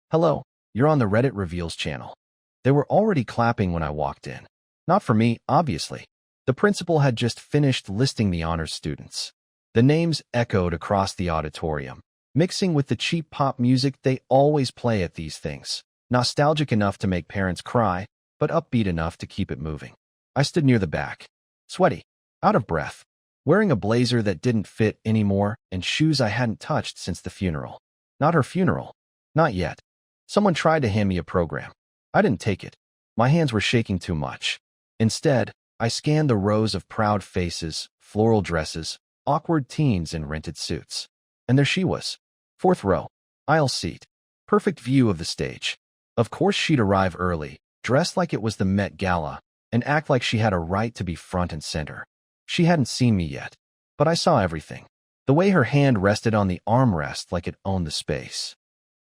Hello, you're on the Reddit Reveals channel. They were already clapping when I walked in. Not for me, obviously. The principal had just finished listing the honors students. The names echoed across the auditorium, mixing with the cheap pop music they always play at these things. Nostalgic enough to make parents cry, but upbeat enough to keep it moving. I stood near the back, sweaty, out of breath, wearing a blazer that didn't fit anymore and shoes I hadn't touched since the funeral. Not her funeral. Not yet. Someone tried to hand me a program. I didn't take it. My hands were shaking too much. Instead, I scanned the rows of proud faces, floral dresses, awkward teens in rented suits. And there she was. Fourth row. Aisle seat. Perfect view of the stage. Of course she'd arrive early, dressed like it was the Met Gala, and act like she had a right to be front and center. She hadn't seen me yet, but I saw everything. The way her hand rested on the armrest like it owned the space.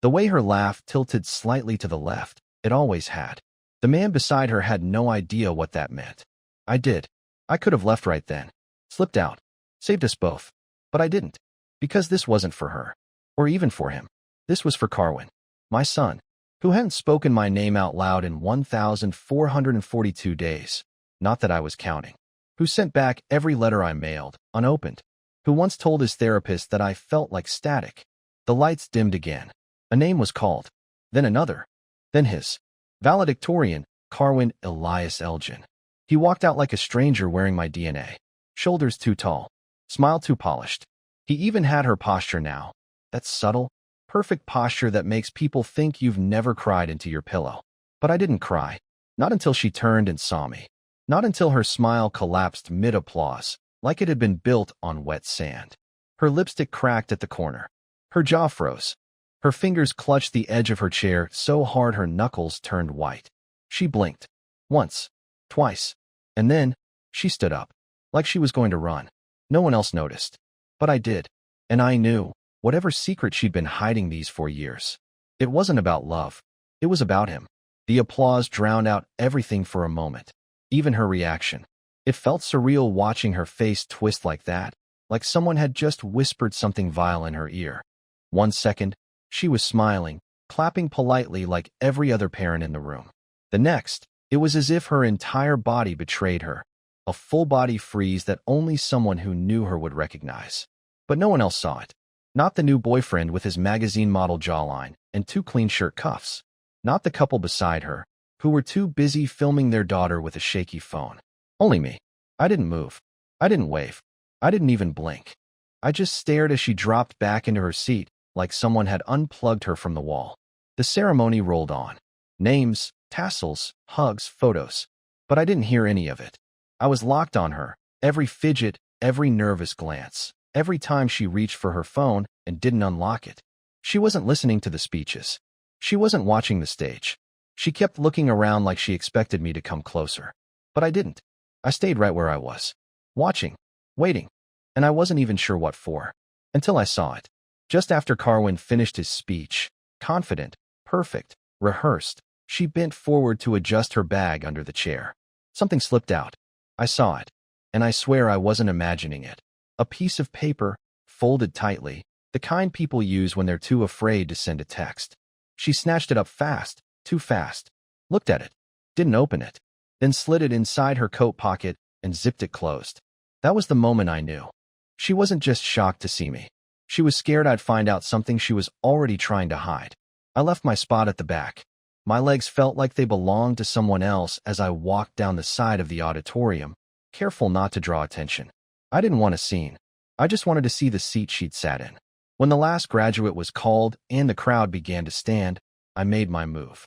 The way her laugh tilted slightly to the left, it always had. The man beside her had no idea what that meant. I did. I could have left right then. Slipped out. Saved us both. But I didn't. Because this wasn't for her. Or even for him. This was for Carwin. My son. Who hadn't spoken my name out loud in 1,442 days. Not that I was counting. Who sent back every letter I mailed, unopened. Who once told his therapist that I felt like static. The lights dimmed again. A name was called. Then another. Then his. Valedictorian, Carwin Elias Elgin. He walked out like a stranger wearing my DNA. Shoulders too tall. Smile too polished. He even had her posture now. That subtle, perfect posture that makes people think you've never cried into your pillow. But I didn't cry. Not until she turned and saw me. Not until her smile collapsed mid-applause, like it had been built on wet sand. Her lipstick cracked at the corner. Her jaw froze. Her fingers clutched the edge of her chair so hard her knuckles turned white. She blinked. Once. Twice. And then, she stood up. Like she was going to run. No one else noticed. But I did. And I knew, whatever secret she'd been hiding these 4 years. It wasn't about love. It was about him. The applause drowned out everything for a moment. Even her reaction. It felt surreal watching her face twist like that, like someone had just whispered something vile in her ear. 1 second, she was smiling, clapping politely like every other parent in the room. The next, it was as if her entire body betrayed her, a full-body freeze that only someone who knew her would recognize. But no one else saw it. Not the new boyfriend with his magazine model jawline and 2 clean shirt cuffs. Not the couple beside her, who were too busy filming their daughter with a shaky phone. Only me. I didn't move. I didn't wave. I didn't even blink. I just stared as she dropped back into her seat, like someone had unplugged her from the wall. The ceremony rolled on. Names, tassels, hugs, photos. But I didn't hear any of it. I was locked on her, every fidget, every nervous glance, every time she reached for her phone and didn't unlock it. She wasn't listening to the speeches. She wasn't watching the stage. She kept looking around like she expected me to come closer. But I didn't. I stayed right where I was. Watching. Waiting. And I wasn't even sure what for. Until I saw it. Just after Carwin finished his speech, confident, perfect, rehearsed, she bent forward to adjust her bag under the chair. Something slipped out. I saw it. And I swear I wasn't imagining it. A piece of paper, folded tightly, the kind people use when they're too afraid to send a text. She snatched it up fast, too fast, looked at it, didn't open it, then slid it inside her coat pocket and zipped it closed. That was the moment I knew. She wasn't just shocked to see me. She was scared I'd find out something she was already trying to hide. I left my spot at the back. My legs felt like they belonged to someone else as I walked down the side of the auditorium, careful not to draw attention. I didn't want a scene. I just wanted to see the seat she'd sat in. When the last graduate was called and the crowd began to stand, I made my move.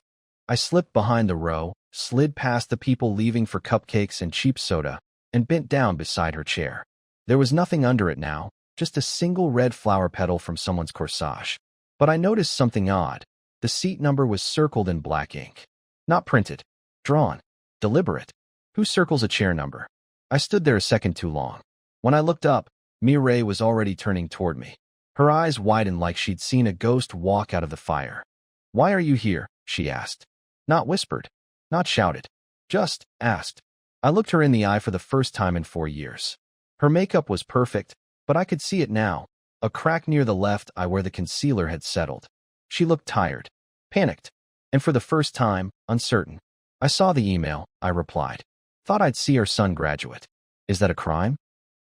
I slipped behind the row, slid past the people leaving for cupcakes and cheap soda, and bent down beside her chair. There was nothing under it now, just a single red flower petal from someone's corsage. But I noticed something odd. The seat number was circled in black ink. Not printed. Drawn. Deliberate. Who circles a chair number? I stood there a second too long. When I looked up, Mireille was already turning toward me. Her eyes widened like she'd seen a ghost walk out of the fire. "Why are you here?" she asked. Not whispered. Not shouted. Just asked. I looked her in the eye for the first time in 4 years. Her makeup was perfect, but I could see it now, a crack near the left eye where the concealer had settled. She looked tired. Panicked. And for the first time, uncertain. I saw the email, I replied. Thought I'd see our son graduate. Is that a crime?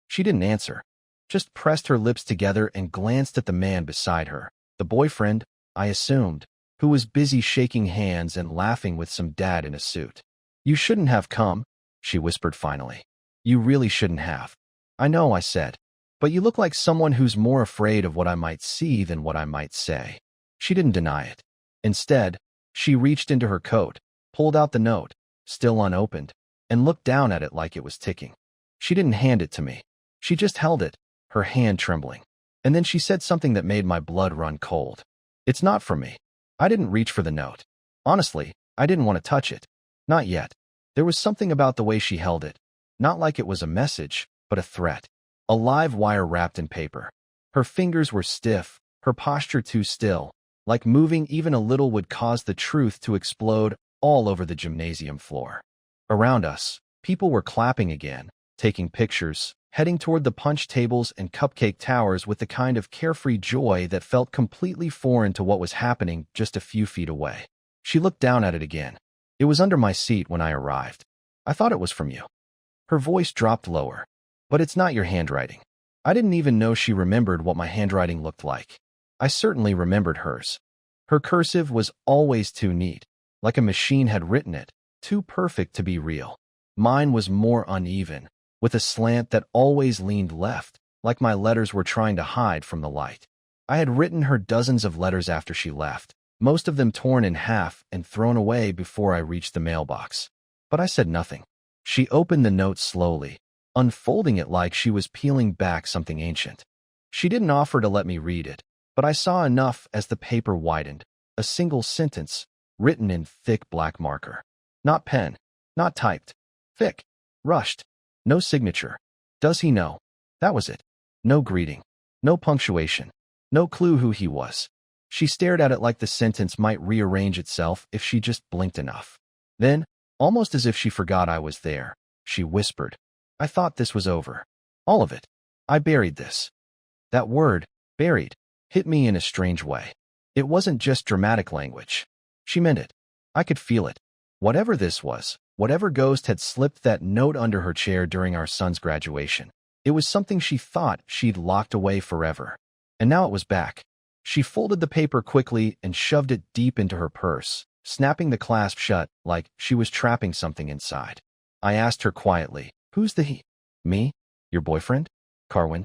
She didn't answer. Just pressed her lips together and glanced at the man beside her. The boyfriend, I assumed, who was busy shaking hands and laughing with some dad in a suit. You shouldn't have come, she whispered finally. You really shouldn't have. I know, I said. But you look like someone who's more afraid of what I might see than what I might say. She didn't deny it. Instead, she reached into her coat, pulled out the note, still unopened, and looked down at it like it was ticking. She didn't hand it to me. She just held it, her hand trembling. And then she said something that made my blood run cold. It's not for me. I didn't reach for the note. Honestly, I didn't want to touch it. Not yet. There was something about the way she held it. Not like it was a message, but a threat. A live wire wrapped in paper. Her fingers were stiff, her posture too still, like moving even a little would cause the truth to explode all over the gymnasium floor. Around us, people were clapping again, taking pictures, heading toward the punch tables and cupcake towers with the kind of carefree joy that felt completely foreign to what was happening just a few feet away. She looked down at it again. It was under my seat when I arrived. I thought it was from you. Her voice dropped lower. But it's not your handwriting. I didn't even know she remembered what my handwriting looked like. I certainly remembered hers. Her cursive was always too neat, like a machine had written it, too perfect to be real. Mine was more uneven, with a slant that always leaned left, like my letters were trying to hide from the light. I had written her dozens of letters after she left, most of them torn in half and thrown away before I reached the mailbox. But I said nothing. She opened the note slowly, unfolding it like she was peeling back something ancient. She didn't offer to let me read it, but I saw enough as the paper widened, a single sentence, written in thick black marker. Not pen, not typed. Thick, rushed, no signature. Does he know? That was it. No greeting, no punctuation, no clue who he was. She stared at it like the sentence might rearrange itself if she just blinked enough. Then, almost as if she forgot I was there, she whispered, I thought this was over. All of it. I buried this. That word, buried, hit me in a strange way. It wasn't just dramatic language. She meant it. I could feel it. Whatever this was, whatever ghost had slipped that note under her chair during our son's graduation, it was something she thought she'd locked away forever. And now it was back. She folded the paper quickly and shoved it deep into her purse, snapping the clasp shut like she was trapping something inside. I asked her quietly, Who's the he? Me? Your boyfriend? Carwin?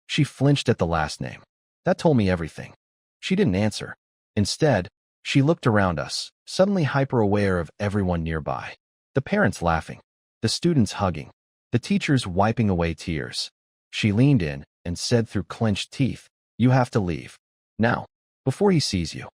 She flinched at the last name. That told me everything. She didn't answer. Instead, she looked around us, suddenly hyper-aware of everyone nearby. The parents laughing, the students hugging, the teachers wiping away tears. She leaned in and said through clenched teeth, You have to leave. Now. Before he sees you.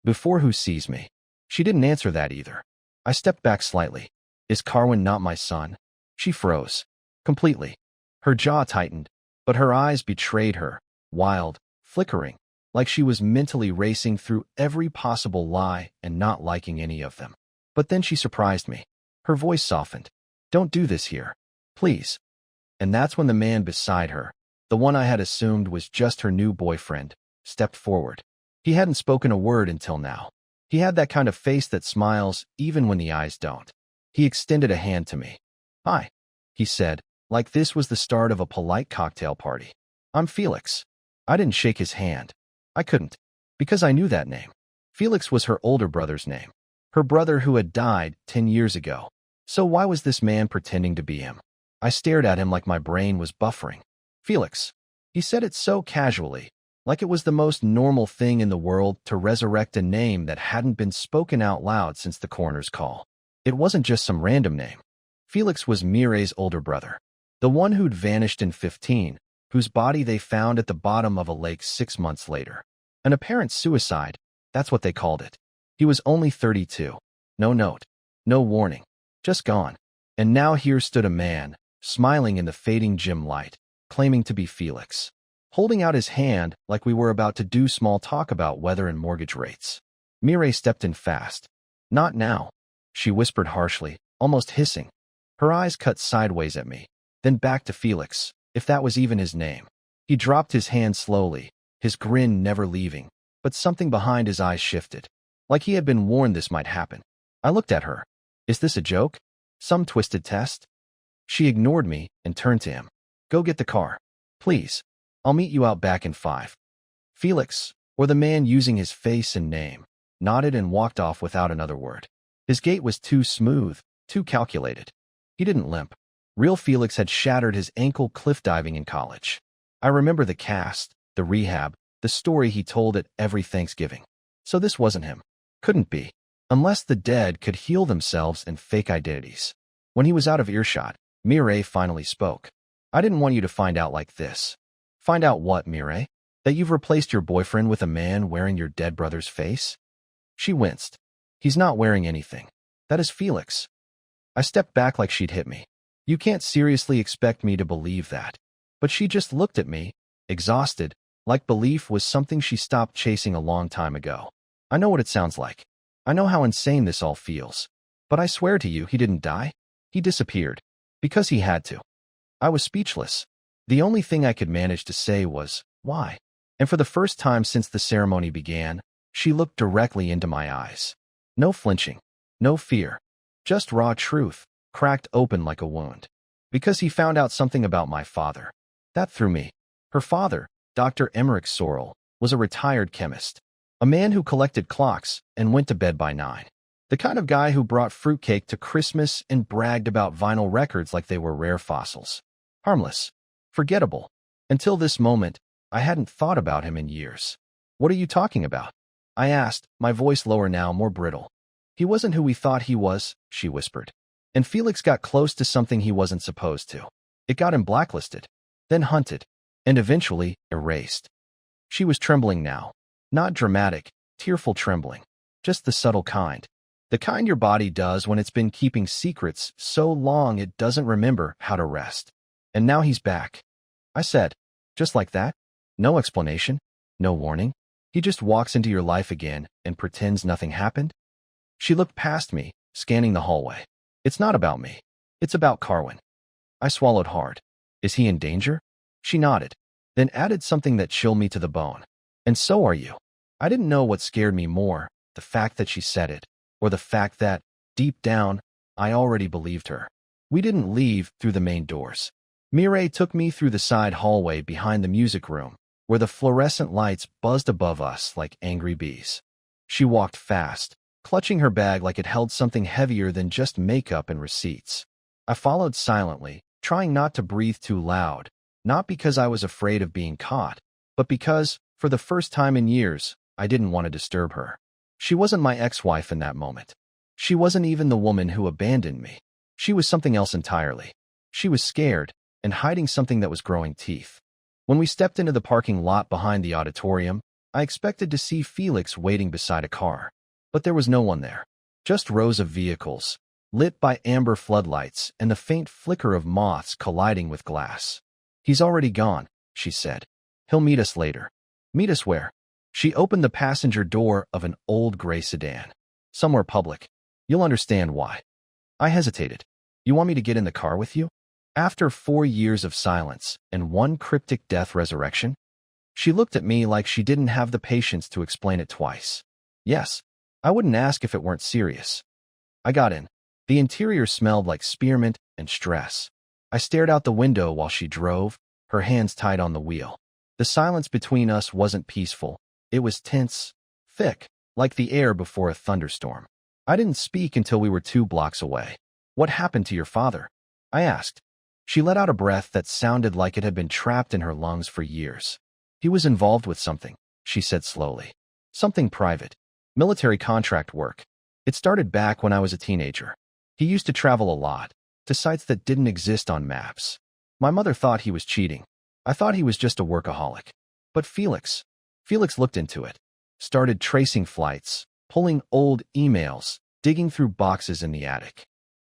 Before who sees me? She didn't answer that either. I stepped back slightly. Is Carwin not my son? She froze. Completely. Her jaw tightened, but her eyes betrayed her, wild, flickering, like she was mentally racing through every possible lie and not liking any of them. But then she surprised me. Her voice softened. Don't do this here. Please. And that's when the man beside her, the one I had assumed was just her new boyfriend, stepped forward. He hadn't spoken a word until now. He had that kind of face that smiles even when the eyes don't. He extended a hand to me. Hi, he said, like this was the start of a polite cocktail party. I'm Felix. I didn't shake his hand. I couldn't, because I knew that name. Felix was her older brother's name, her brother who had died 10 years ago. So why was this man pretending to be him? I stared at him like my brain was buffering. Felix. He said it so casually, like it was the most normal thing in the world to resurrect a name that hadn't been spoken out loud since the coroner's call. It wasn't just some random name. Felix was Mireille's older brother, the one who'd vanished in 15, whose body they found at the bottom of a lake 6 months later. An apparent suicide, that's what they called it. He was only 32. No note, no warning, just gone. And now here stood a man, smiling in the fading gym light, claiming to be Felix, holding out his hand like we were about to do small talk about weather and mortgage rates. Mireille stepped in fast. Not now, she whispered harshly, almost hissing. Her eyes cut sideways at me, then back to Felix, if that was even his name. He dropped his hand slowly, his grin never leaving, but something behind his eyes shifted. like he had been warned this might happen. I looked at her. Is this a joke? Some twisted test? She ignored me and turned to him. Go get the car. Please. I'll meet you out back in 5. Felix, or the man using his face and name, nodded and walked off without another word. His gait was too smooth, too calculated. He didn't limp. Real Felix had shattered his ankle cliff diving in college. I remember the cast, the rehab, the story he told at every Thanksgiving. So this wasn't him. Couldn't be. Unless the dead could heal themselves in fake identities. When he was out of earshot, Mireille finally spoke. I didn't want you to find out like this. Find out what, Mireille? That you've replaced your boyfriend with a man wearing your dead brother's face? She winced. He's not wearing anything. That is Felix. I stepped back like she'd hit me. You can't seriously expect me to believe that. But she just looked at me, exhausted, like belief was something she stopped chasing a long time ago. I know what it sounds like. I know how insane this all feels. But I swear to you, he didn't die. He disappeared. Because he had to. I was speechless. The only thing I could manage to say was, why? And for the first time since the ceremony began, she looked directly into my eyes. No flinching. No fear. Just raw truth, cracked open like a wound. Because he found out something about my father. That threw me. Her father, Dr. Emmerich Sorrell, was a retired chemist. A man who collected clocks and went to bed by 9. The kind of guy who brought fruitcake to Christmas and bragged about vinyl records like they were rare fossils. Harmless. Forgettable. Until this moment, I hadn't thought about him in years. What are you talking about? I asked, my voice lower now, more brittle. He wasn't who we thought he was, she whispered. And Felix got close to something he wasn't supposed to. It got him blacklisted, then hunted, and eventually erased. She was trembling now. Not dramatic, tearful trembling. Just the subtle kind. The kind your body does when it's been keeping secrets so long it doesn't remember how to rest. And now he's back. I said, just like that? No explanation? No warning? He just walks into your life again and pretends nothing happened? She looked past me, scanning the hallway. It's not about me. It's about Carwin. I swallowed hard. Is he in danger? She nodded, then added something that chilled me to the bone. And so are you. I didn't know what scared me more, the fact that she said it, or the fact that, deep down, I already believed her. We didn't leave through the main doors. Mireille took me through the side hallway behind the music room, where the fluorescent lights buzzed above us like angry bees. She walked fast, clutching her bag like it held something heavier than just makeup and receipts. I followed silently, trying not to breathe too loud, not because I was afraid of being caught, but because, for the first time in years, I didn't want to disturb her. She wasn't my ex-wife in that moment. She wasn't even the woman who abandoned me. She was something else entirely. She was scared and hiding something that was growing teeth. When we stepped into the parking lot behind the auditorium, I expected to see Felix waiting beside a car. But there was no one there. Just rows of vehicles, lit by amber floodlights and the faint flicker of moths colliding with glass. He's already gone, she said. He'll meet us later. Meet us where? She opened the passenger door of an old gray sedan. Somewhere public. You'll understand why. I hesitated. You want me to get in the car with you? After 4 years of silence and one cryptic death resurrection? She looked at me like she didn't have the patience to explain it twice. Yes, I wouldn't ask if it weren't serious. I got in. The interior smelled like spearmint and stress. I stared out the window while she drove, her hands tied on the wheel. The silence between us wasn't peaceful. It was tense, thick, like the air before a thunderstorm. I didn't speak until we were 2 blocks away. What happened to your father? I asked. She let out a breath that sounded like it had been trapped in her lungs for years. He was involved with something, she said slowly. Something private. Military contract work. It started back when I was a teenager. He used to travel a lot, to sites that didn't exist on maps. My mother thought he was cheating. I thought he was just a workaholic. But Felix looked into it. Started tracing flights, pulling old emails, digging through boxes in the attic.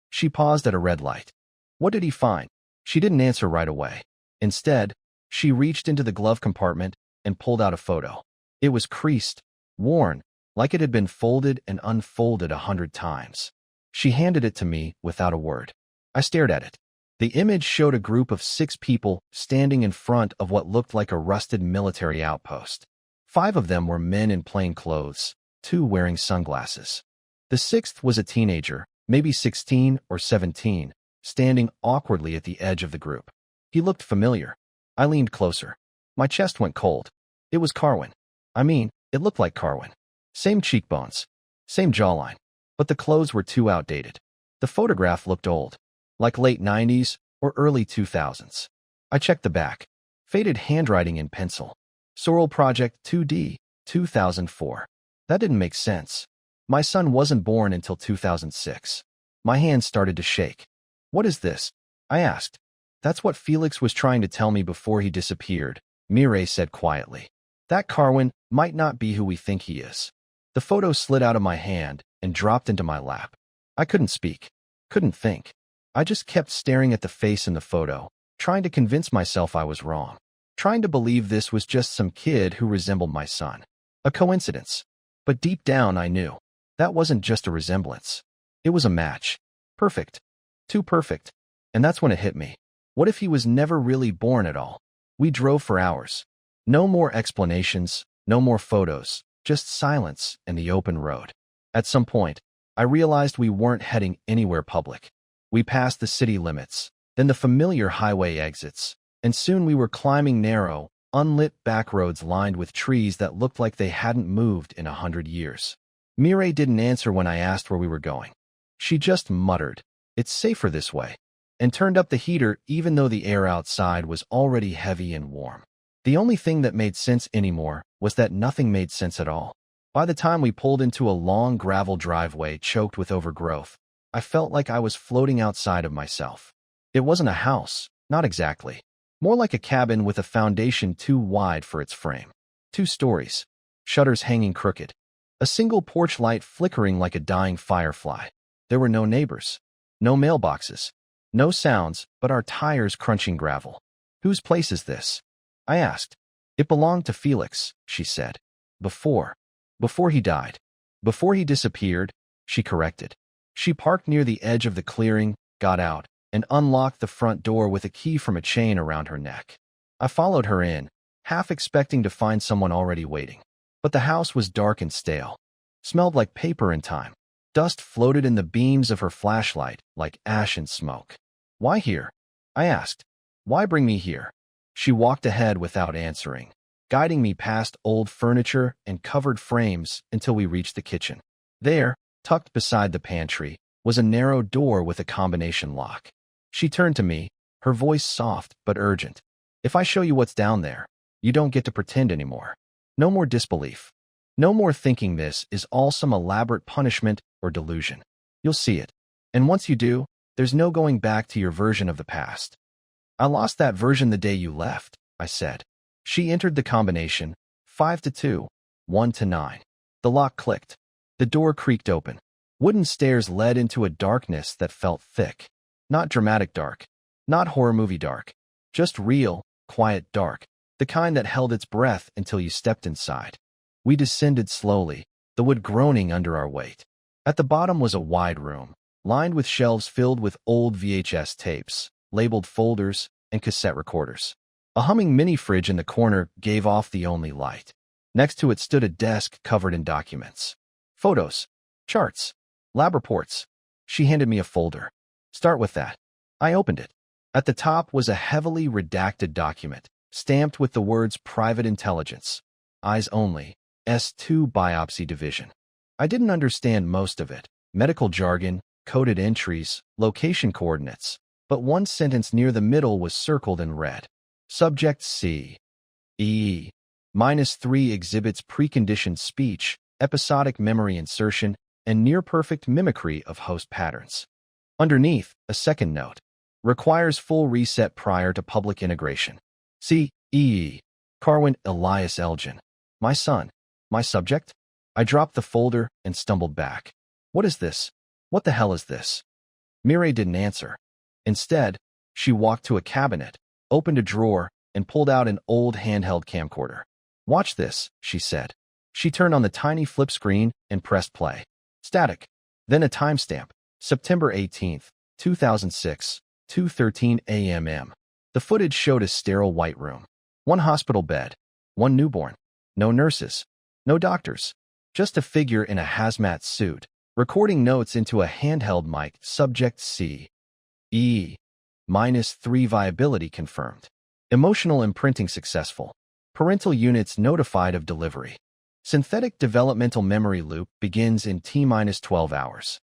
She paused at a red light. What did he find? She didn't answer right away. Instead, she reached into the glove compartment and pulled out a photo. It was creased, worn, like it had been folded and unfolded 100 times. She handed it to me without a word. I stared at it. The image showed a group of 6 people standing in front of what looked like a rusted military outpost. 5 of them were men in plain clothes, 2 wearing sunglasses. The 6th was a teenager, maybe 16 or 17, standing awkwardly at the edge of the group. He looked familiar. I leaned closer. My chest went cold. It was Carwin. It looked like Carwin. Same cheekbones, same jawline, but the clothes were too outdated. The photograph looked old, like late 90s or early 2000s. I checked the back. Faded handwriting in pencil. Sorrel Project 2D, 2004. That didn't make sense. My son wasn't born until 2006. My hands started to shake. What is this? I asked. That's what Felix was trying to tell me before he disappeared, Mireille said quietly. That Carwin might not be who we think he is. The photo slid out of my hand and dropped into my lap. I couldn't speak, couldn't think. I just kept staring at the face in the photo, trying to convince myself I was wrong, trying to believe this was just some kid who resembled my son. A coincidence. But deep down I knew that wasn't just a resemblance. It was a match. Perfect. Too perfect. And that's when it hit me. What if he was never really born at all? We drove for hours. No more explanations, no more photos, just silence and the open road. At some point, I realized we weren't heading anywhere public. We passed the city limits, then the familiar highway exits, and soon we were climbing narrow, unlit back roads lined with trees that looked like they hadn't moved in 100 years. Mireille didn't answer when I asked where we were going. She just muttered, "It's safer this way," and turned up the heater even though the air outside was already heavy and warm. The only thing that made sense anymore was that nothing made sense at all. By the time we pulled into a long gravel driveway choked with overgrowth, I felt like I was floating outside of myself. It wasn't a house, not exactly. More like a cabin with a foundation too wide for its frame. 2 stories, shutters hanging crooked, a single porch light flickering like a dying firefly. There were no neighbors, no mailboxes, no sounds but our tires crunching gravel. Whose place is this? I asked. It belonged to Felix, she said. Before he died. Before he disappeared, she corrected. She parked near the edge of the clearing, got out, and unlocked the front door with a key from a chain around her neck. I followed her in, half expecting to find someone already waiting. But the house was dark and stale. Smelled like paper and time. Dust floated in the beams of her flashlight like ash and smoke. Why here? I asked. Why bring me here? She walked ahead without answering, guiding me past old furniture and covered frames until we reached the kitchen. There, tucked beside the pantry, was a narrow door with a combination lock. She turned to me, her voice soft but urgent. If I show you what's down there, you don't get to pretend anymore. No more disbelief. No more thinking this is all some elaborate punishment or delusion. You'll see it. And once you do, there's no going back to your version of the past. I lost that version the day you left, I said. She entered the combination, 5 to 2, 1 to 9. The lock clicked. The door creaked open. Wooden stairs led into a darkness that felt thick. Not dramatic dark. Not horror movie dark. Just real, quiet dark. The kind that held its breath until you stepped inside. We descended slowly, the wood groaning under our weight. At the bottom was a wide room, lined with shelves filled with old VHS tapes, labeled folders, and cassette recorders. A humming mini-fridge in the corner gave off the only light. Next to it stood a desk covered in documents. Photos, charts, lab reports. She handed me a folder. Start with that. I opened it. At the top was a heavily redacted document, stamped with the words Private Intelligence, Eyes Only, S2 Biopsy Division. I didn't understand most of it. Medical jargon, coded entries, location coordinates. But one sentence near the middle was circled in red. Subject C. -3 exhibits preconditioned speech, episodic memory insertion, and near-perfect mimicry of host patterns. Underneath, a second note. Requires full reset prior to public integration. C.E. Carwin Elias Elgin. My son. My subject? I dropped the folder and stumbled back. What is this? What the hell is this? Mireille didn't answer. Instead, she walked to a cabinet, opened a drawer, and pulled out an old handheld camcorder. Watch this, she said. She turned on the tiny flip screen and pressed play. Static. Then a timestamp. September 18th, 2006, 2:13 a.m. The footage showed a sterile white room. One hospital bed. One newborn. No nurses. No doctors. Just a figure in a hazmat suit, recording notes into a handheld mic. Subject C. E. -3 viability confirmed. Emotional imprinting successful. Parental units notified of delivery. Synthetic developmental memory loop begins in T-12 hours.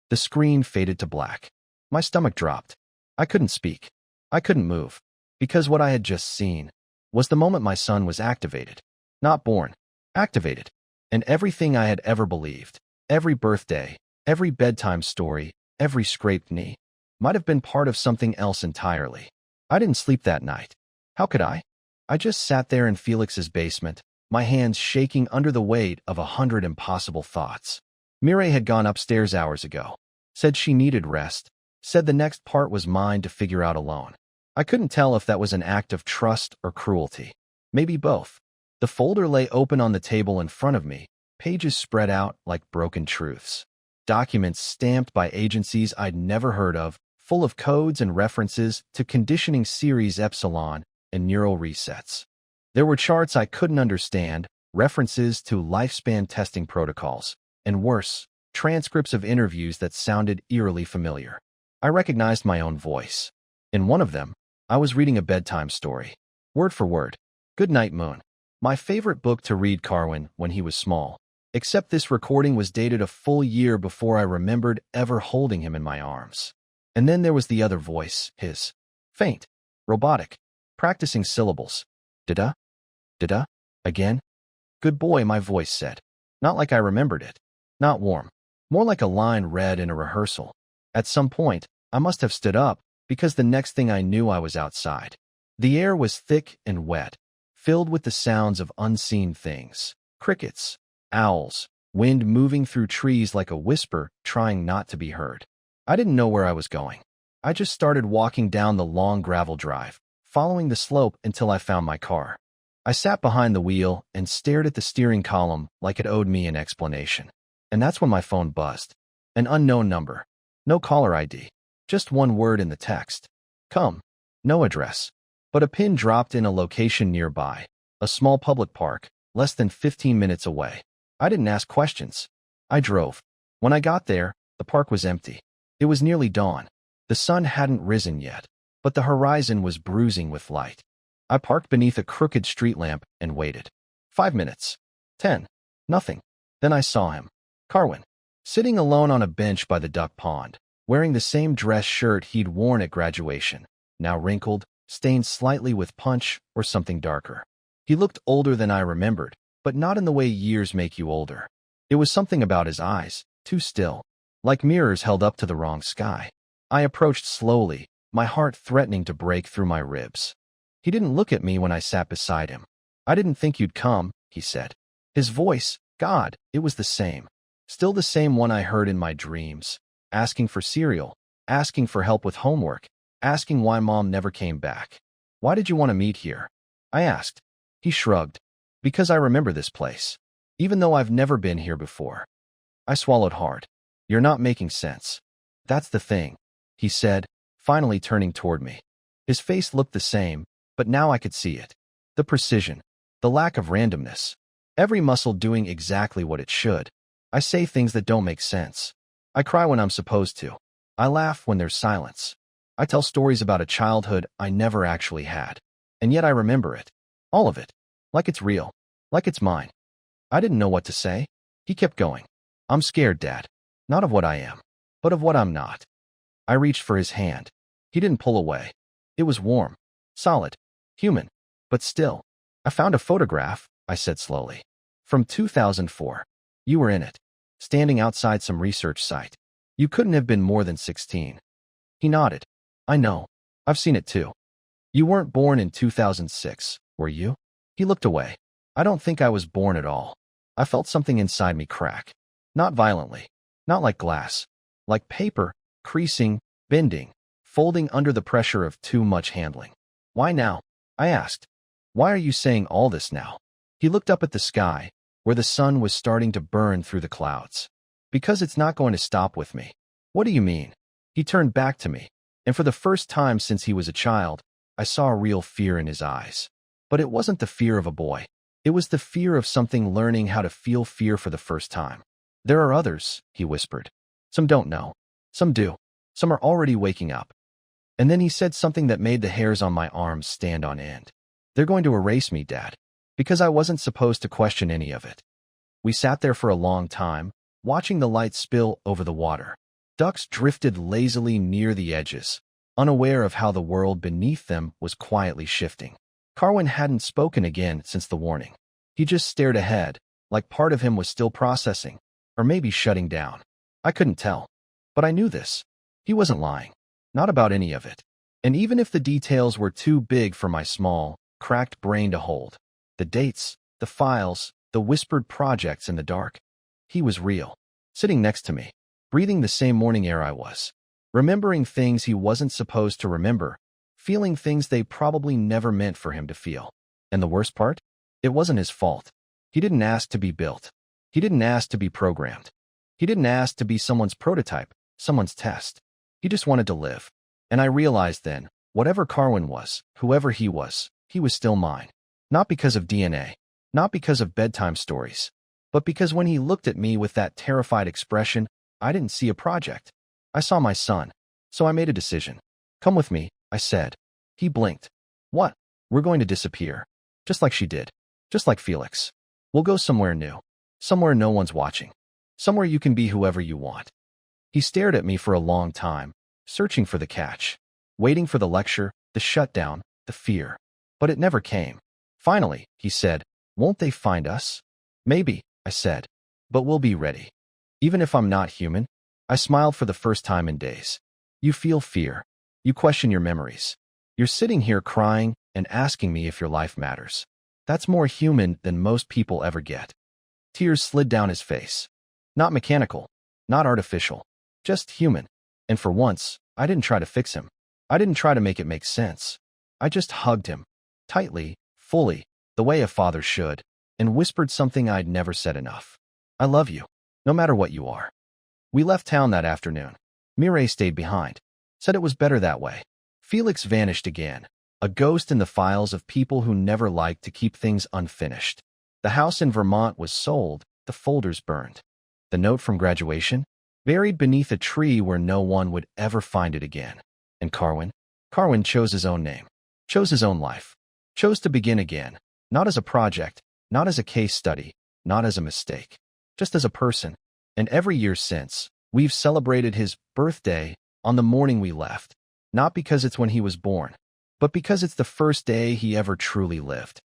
The screen faded to black. My stomach dropped. I couldn't speak. I couldn't move. Because what I had just seen was the moment my son was activated. Not born. Activated. And everything I had ever believed, every birthday, every bedtime story, every scraped knee, might have been part of something else entirely. I didn't sleep that night. How could I? I just sat there in Felix's basement, my hands shaking under the weight of 100 impossible thoughts. Mireille had gone upstairs hours ago, said she needed rest, said the next part was mine to figure out alone. I couldn't tell if that was an act of trust or cruelty. Maybe both. The folder lay open on the table in front of me, pages spread out like broken truths. Documents stamped by agencies I'd never heard of, full of codes and references to conditioning series epsilon and neural resets. There were charts I couldn't understand, references to lifespan testing protocols, and worse, transcripts of interviews that sounded eerily familiar. I recognized my own voice. In one of them, I was reading a bedtime story. Word for word. Good Night, Moon. My favorite book to read Carwin when he was small. Except this recording was dated a full year before I remembered ever holding him in my arms. And then there was the other voice, his. Faint. Robotic. Practicing syllables. Da-da? Da-da? Again? Good boy, my voice said. Not like I remembered it. Not warm. More like a line read in a rehearsal. At some point, I must have stood up, because the next thing I knew I was outside. The air was thick and wet, filled with the sounds of unseen things. Crickets, owls, wind moving through trees like a whisper trying not to be heard. I didn't know where I was going. I just started walking down the long gravel drive, following the slope until I found my car. I sat behind the wheel and stared at the steering column like it owed me an explanation. And that's when my phone buzzed. An unknown number. No caller ID. Just one word in the text. Come. No address. But a pin dropped in a location nearby, a small public park, less than 15 minutes away. I didn't ask questions. I drove. When I got there, the park was empty. It was nearly dawn. The sun hadn't risen yet, but the horizon was bruising with light. I parked beneath a crooked street lamp and waited. 5 minutes. 10. Nothing. Then I saw him. Carwin. Sitting alone on a bench by the duck pond, wearing the same dress shirt he'd worn at graduation, now wrinkled, stained slightly with punch or something darker. He looked older than I remembered, but not in the way years make you older. It was something about his eyes, too still, like mirrors held up to the wrong sky. I approached slowly, my heart threatening to break through my ribs. He didn't look at me when I sat beside him. I didn't think you'd come, he said. His voice, God, it was the same. Still the same one I heard in my dreams, asking for cereal, asking for help with homework, asking why Mom never came back. Why did you want to meet here? I asked. He shrugged. Because I remember this place, even though I've never been here before. I swallowed hard. You're not making sense. That's the thing, he said, finally turning toward me. His face looked the same, but now I could see it. The precision, the lack of randomness, every muscle doing exactly what it should. I say things that don't make sense. I cry when I'm supposed to. I laugh when there's silence. I tell stories about a childhood I never actually had. And yet I remember it. All of it. Like it's real. Like it's mine. I didn't know what to say. He kept going. I'm scared, Dad. Not of what I am, but of what I'm not. I reached for his hand. He didn't pull away. It was warm. Solid. Human. But still. I found a photograph, I said slowly. From 2004. You were in it. Standing outside some research site. You couldn't have been more than 16. He nodded. I know. I've seen it too. You weren't born in 2006, were you? He looked away. I don't think I was born at all. I felt something inside me crack. Not violently. Not like glass. Like paper, creasing, bending, folding under the pressure of too much handling. Why now? I asked. Why are you saying all this now? He looked up at the sky, where the sun was starting to burn through the clouds. Because it's not going to stop with me. What do you mean? He turned back to me, and for the first time since he was a child, I saw a real fear in his eyes. But it wasn't the fear of a boy. It was the fear of something learning how to feel fear for the first time. There are others, he whispered. Some don't know. Some do. Some are already waking up. And then he said something that made the hairs on my arms stand on end. They're going to erase me, Dad, because I wasn't supposed to question any of it. We sat there for a long time, watching the light spill over the water. Ducks drifted lazily near the edges, unaware of how the world beneath them was quietly shifting. Carwin hadn't spoken again since the warning. He just stared ahead, like part of him was still processing, or maybe shutting down. I couldn't tell. But I knew this. He wasn't lying. Not about any of it. And even if the details were too big for my small, cracked brain to hold, the dates, the files, the whispered projects in the dark, he was real. Sitting next to me, breathing the same morning air I was, remembering things he wasn't supposed to remember, feeling things they probably never meant for him to feel. And the worst part? It wasn't his fault. He didn't ask to be built. He didn't ask to be programmed. He didn't ask to be someone's prototype, someone's test. He just wanted to live. And I realized then, whatever Carwin was, whoever he was still mine. Not because of DNA, not because of bedtime stories, but because when he looked at me with that terrified expression, I didn't see a project. I saw my son. So I made a decision. Come with me, I said. He blinked. What? We're going to disappear. Just like she did. Just like Felix. We'll go somewhere new. Somewhere no one's watching. Somewhere you can be whoever you want. He stared at me for a long time, searching for the catch, waiting for the lecture, the shutdown, the fear. But it never came. Finally, he said, won't they find us? Maybe, I said. But we'll be ready. Even if I'm not human. I smiled for the first time in days. You feel fear. You question your memories. You're sitting here crying and asking me if your life matters. That's more human than most people ever get. Tears slid down his face. Not mechanical, not artificial, just human. And for once, I didn't try to fix him. I didn't try to make it make sense. I just hugged him, tightly, fully, the way a father should, and whispered something I'd never said enough. I love you, no matter what you are. We left town that afternoon. Mireille stayed behind, said it was better that way. Felix vanished again, a ghost in the files of people who never liked to keep things unfinished. The house in Vermont was sold, the folders burned. The note from graduation? Buried beneath a tree where no one would ever find it again. And Carwin? Carwin chose his own name, chose his own life, chose to begin again, not as a project, not as a case study, not as a mistake, just as a person. And every year since, we've celebrated his birthday on the morning we left, not because it's when he was born, but because it's the first day he ever truly lived.